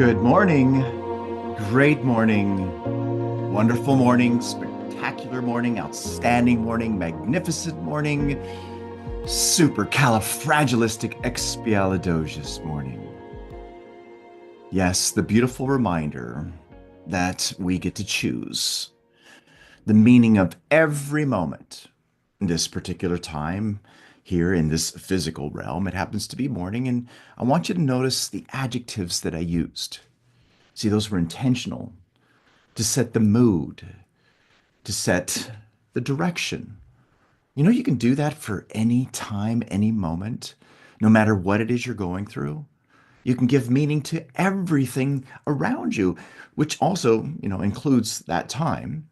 Good morning, great morning, wonderful morning, spectacular morning, outstanding morning, magnificent morning, supercalifragilisticexpialidocious morning. Yes, the beautiful reminder that we get to choose the meaning of every moment in this particular time here in this physical realm. It happens to be morning, and I want you to notice the adjectives that I used. See, those were intentional to set the mood, to set the direction. You know, you can do that for any time, any moment, no matter what it is you're going through. You can give meaning to everything around you, which also, includes that time.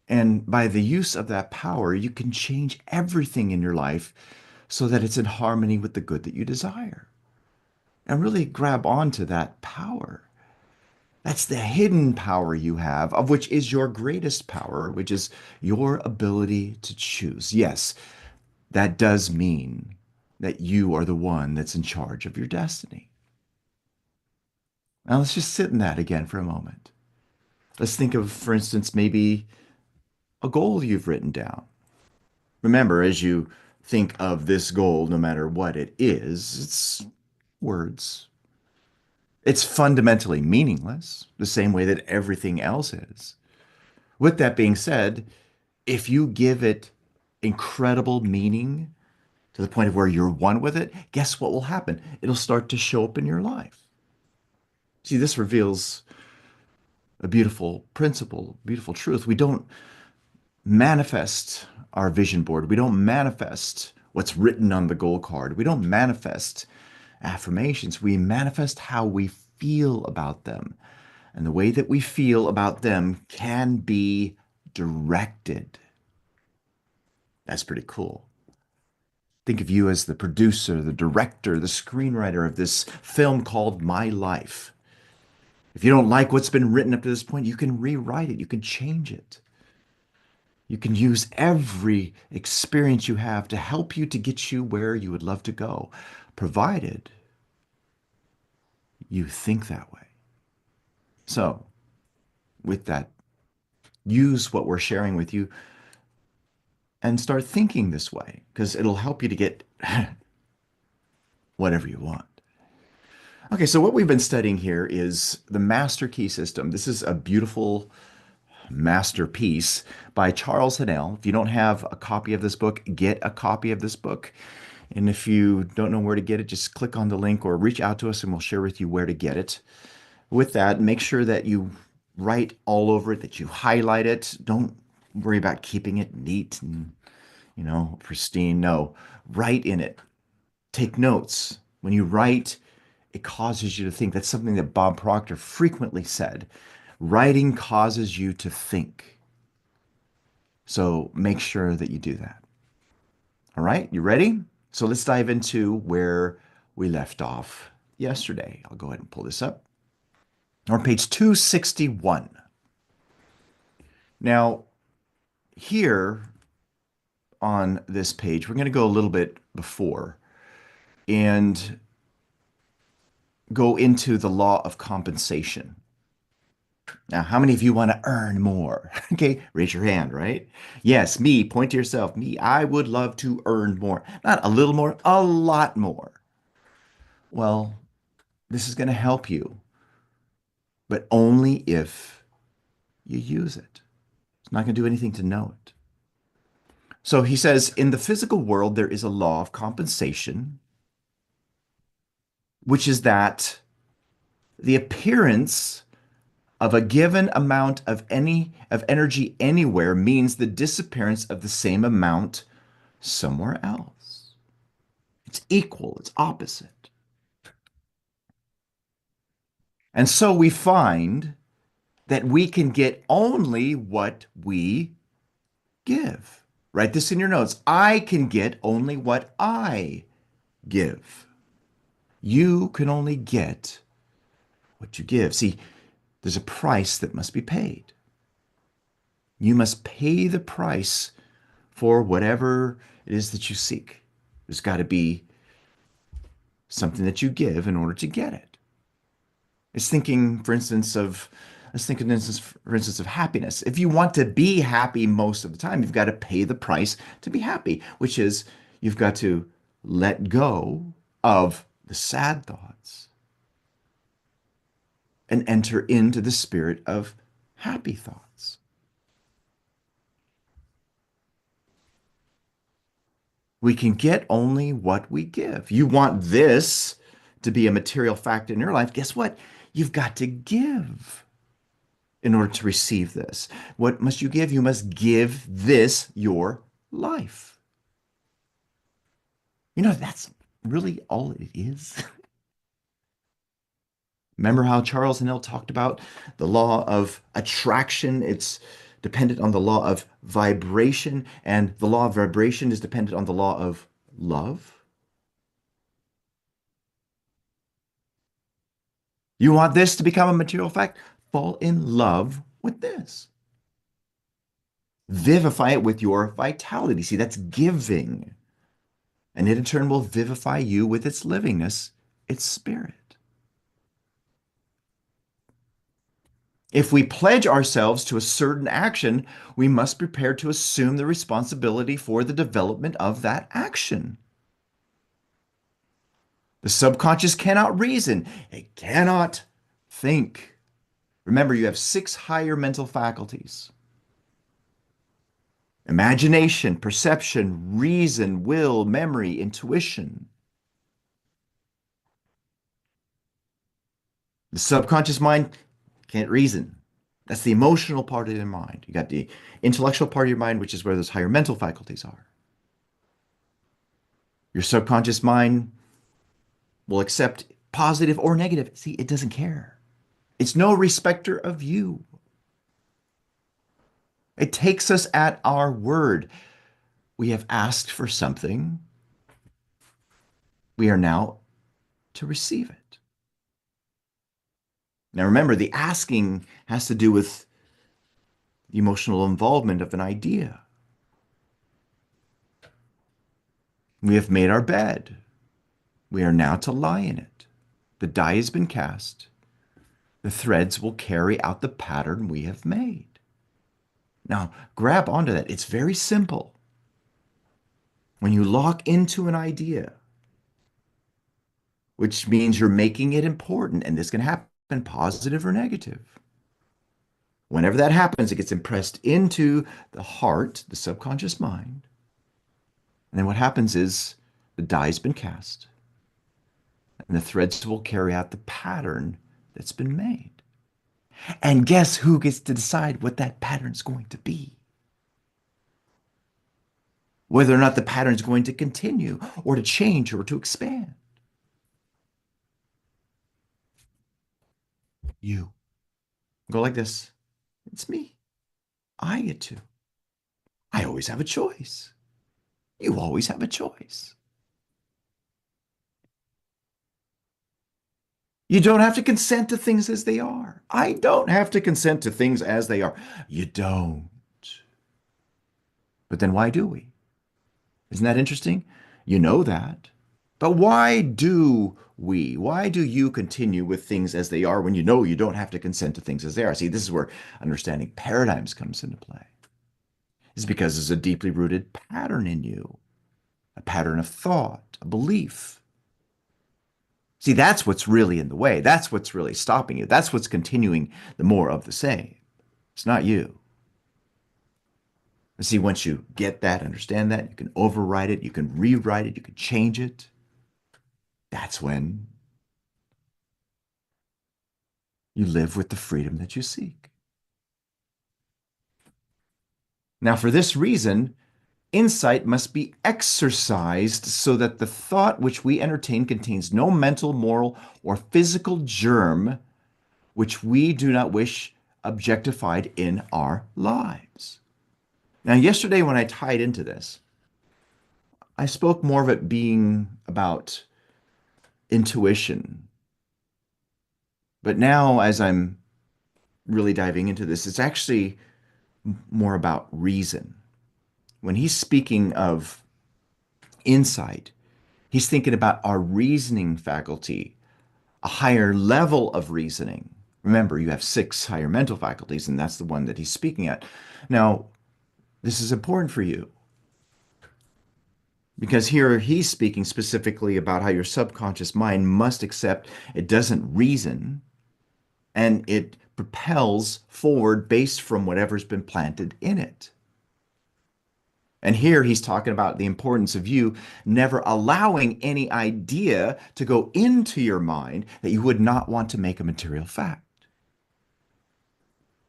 And by the use of that power, you can change everything in your life so that it's in harmony with the good that you desire. And really grab onto that power. That's the hidden power you have, of which is your greatest power, which is your ability to choose. Yes, that does mean that you are the one that's in charge of your destiny. Now, let's just sit in that again for a moment. Let's think of, for instance, maybe a goal you've written down. Remember, as you think of this goal, no matter what it is, it's words. It's fundamentally meaningless, the same way that everything else is. With that being said, if you give it incredible meaning to the point of where you're one with it, guess what will happen? It'll start to show up in your life. See, this reveals a beautiful principle, beautiful truth. We don't manifest our vision board. We don't manifest what's written on the goal card. We don't manifest affirmations. We manifest how we feel about them. And the way that we feel about them can be directed. That's pretty cool. Think of you as the producer, the director, the screenwriter of this film called My Life. If you don't like what's been written up to this point, you can rewrite it, you can change it. You can use every experience you have to help you to get you where you would love to go, provided you think that way. So, with that, use what we're sharing with you and start thinking this way because it'll help you to get whatever you want. Okay, so what we've been studying here is the Master Key System. This is a beautiful masterpiece by Charles Haanel. If you don't have a copy of this book, get a copy of this book. And if you don't know where to get it, just click on the link or reach out to us and we'll share with you where to get it. With that, make sure that you write all over it, that you highlight it. Don't worry about keeping it neat and, pristine. No, write in it. Take notes. When you write, it causes you to think. That's something that Bob Proctor frequently said. Writing causes you to think. So make sure that you do that. All right, you ready? So let's dive into where we left off yesterday. I'll go ahead and pull this up. We're on page 261. Now, here on this page, we're going to go a little bit before and go into the law of compensation. Now, how many of you want to earn more? Okay, raise your hand, right? Yes, me, point to yourself. Me, I would love to earn more. Not a little more, a lot more. Well, this is going to help you, but only if you use it. It's not going to do anything to know it. So he says, in the physical world, there is a law of compensation, which is that the appearance of a given amount of energy anywhere means the disappearance of the same amount somewhere else. It's equal, it's opposite. And so we find that we can get only what we give. Write this in your notes. I can get only what I give. You can only get what you give. See, there's a price that must be paid. You must pay the price for whatever it is that you seek. There's got to be something that you give in order to get it. It's thinking, for instance, of let's think, for instance, of happiness. If you want to be happy most of the time, you've got to pay the price to be happy, which is you've got to let go of the sad thoughts and enter into the spirit of happy thoughts. We can get only what we give. You want this to be a material fact in your life. Guess what? You've got to give in order to receive this. What must you give? You must give this your life. That's really all it is. Remember how Charles Haanel talked about the law of attraction? It's dependent on the law of vibration, and the law of vibration is dependent on the law of love. You want this to become a material fact? Fall in love with this. Vivify it with your vitality. See, that's giving. And it in turn will vivify you with its livingness, its spirit. If we pledge ourselves to a certain action, we must prepare to assume the responsibility for the development of that action. The subconscious cannot reason, it cannot think. Remember, you have 6 higher mental faculties: imagination, perception, reason, will, memory, intuition. The subconscious mind can't reason. That's the emotional part of your mind. You got the intellectual part of your mind, which is where those higher mental faculties are. Your subconscious mind will accept positive or negative. See, it doesn't care. It's no respecter of you. It takes us at our word. We have asked for something. We are now to receive it. Now remember, the asking has to do with the emotional involvement of an idea. We have made our bed. We are now to lie in it. The die has been cast. The threads will carry out the pattern we have made. Now, grab onto that. It's very simple. When you lock into an idea, which means you're making it important, and this can happen positive or negative. Whenever that happens, it gets impressed into the heart, the subconscious mind. And then what happens is the die's been cast, and the threads will carry out the pattern that's been made. And guess who gets to decide what that pattern's going to be? Whether or not the pattern's going to continue or to change or to expand. You. Go like this. It's me. I get to. I always have a choice. You always have a choice. You don't have to consent to things as they are. I don't have to consent to things as they are. You don't. But then why do we? Isn't that interesting? You know that. But why do we? Why do you continue with things as they are when you know you don't have to consent to things as they are? See, this is where understanding paradigms comes into play. It's because there's a deeply rooted pattern in you, a pattern of thought, a belief. See, that's what's really in the way. That's what's really stopping you. That's what's continuing the more of the same. It's not you. And see, once you get that, understand that, you can override it, you can rewrite it, you can change it. That's when you live with the freedom that you seek. Now, for this reason, insight must be exercised so that the thought which we entertain contains no mental, moral, or physical germ which we do not wish objectified in our lives. Now, yesterday when I tied into this, I spoke more of it being about intuition. But now, as I'm really diving into this, it's actually more about reason. When he's speaking of insight, he's thinking about our reasoning faculty, a higher level of reasoning. Remember, you have six higher mental faculties, and that's the one that he's speaking at. Now, this is important for you because here he's speaking specifically about how your subconscious mind must accept it doesn't reason and it propels forward based from whatever's been planted in it. And here he's talking about the importance of you never allowing any idea to go into your mind that you would not want to make a material fact,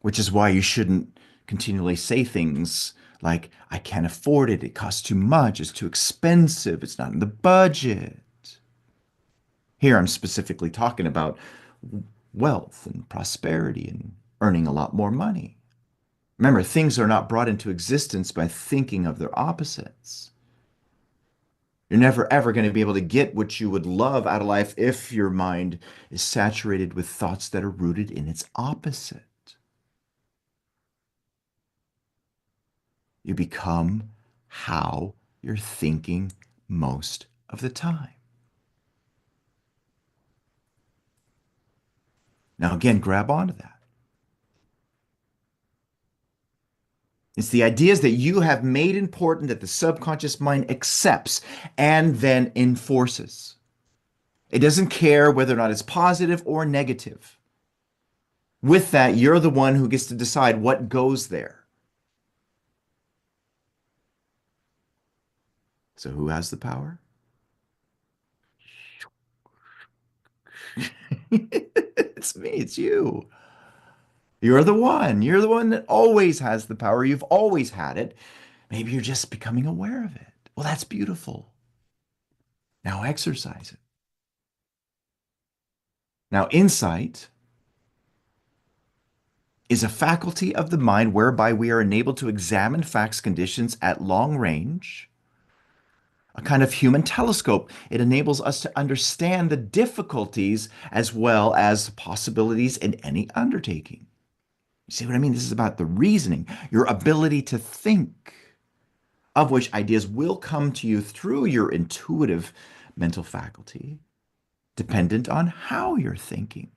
which is why you shouldn't continually say things like, I can't afford it, it costs too much, it's too expensive, it's not in the budget. Here I'm specifically talking about wealth and prosperity and earning a lot more money. Remember, things are not brought into existence by thinking of their opposites. You're never ever going to be able to get what you would love out of life if your mind is saturated with thoughts that are rooted in its opposite. You become how you're thinking most of the time. Now, again, grab onto that. It's the ideas that you have made important that the subconscious mind accepts and then enforces. It doesn't care whether or not it's positive or negative. With that, you're the one who gets to decide what goes there. So who has the power? It's me, it's you. You're the one. You're the one that always has the power. You've always had it. Maybe you're just becoming aware of it. Well, that's beautiful. Now exercise it. Now, insight is a faculty of the mind whereby we are enabled to examine facts, conditions at long range, a kind of human telescope. It enables us to understand the difficulties as well as possibilities in any undertaking. You see what I mean? This is about the reasoning, your ability to think, of which ideas will come to you through your intuitive mental faculty, dependent on how you're thinking.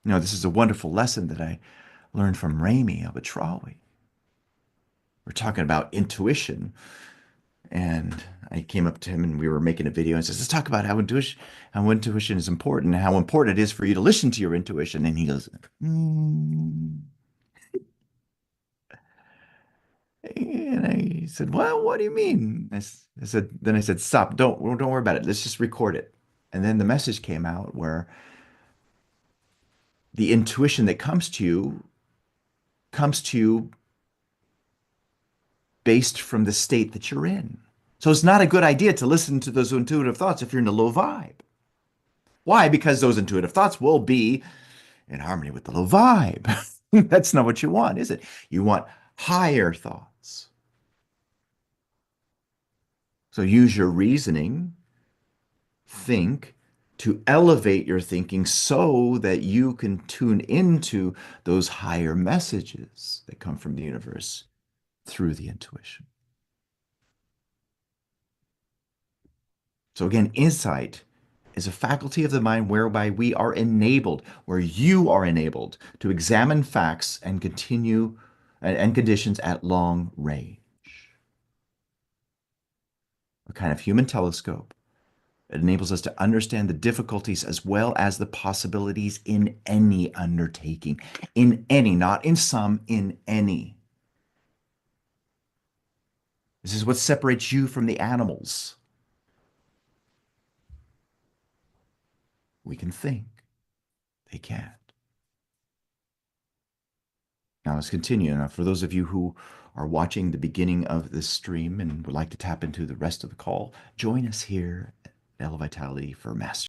You know, this is a wonderful lesson that I learned from Rami of Troward. We're talking about intuition, and I came up to him and we were making a video and says, let's talk about how intuition is important and how important it is for you to listen to your intuition. And he goes, And I said, well, what do you mean? Then I said, stop, don't worry about it. Let's just record it. And then the message came out where the intuition that comes to you based from the state that you're in. So it's not a good idea to listen to those intuitive thoughts if you're in a low vibe. Why? Because those intuitive thoughts will be in harmony with the low vibe. That's not what you want, is it? You want higher thoughts. So use your reasoning, think to elevate your thinking so that you can tune into those higher messages that come from the universe through the intuition. So again, insight is a faculty of the mind whereby we are enabled, where you are enabled to examine facts and continue and conditions at long range. A kind of human telescope. It enables us to understand the difficulties as well as the possibilities in any undertaking, in any, not in some, in any. This is what separates you from the animals. We can think. They can't. Now let's continue. Now, for those of you who are watching the beginning of this stream and would like to tap into the rest of the call, join us here at Elevitality for Master.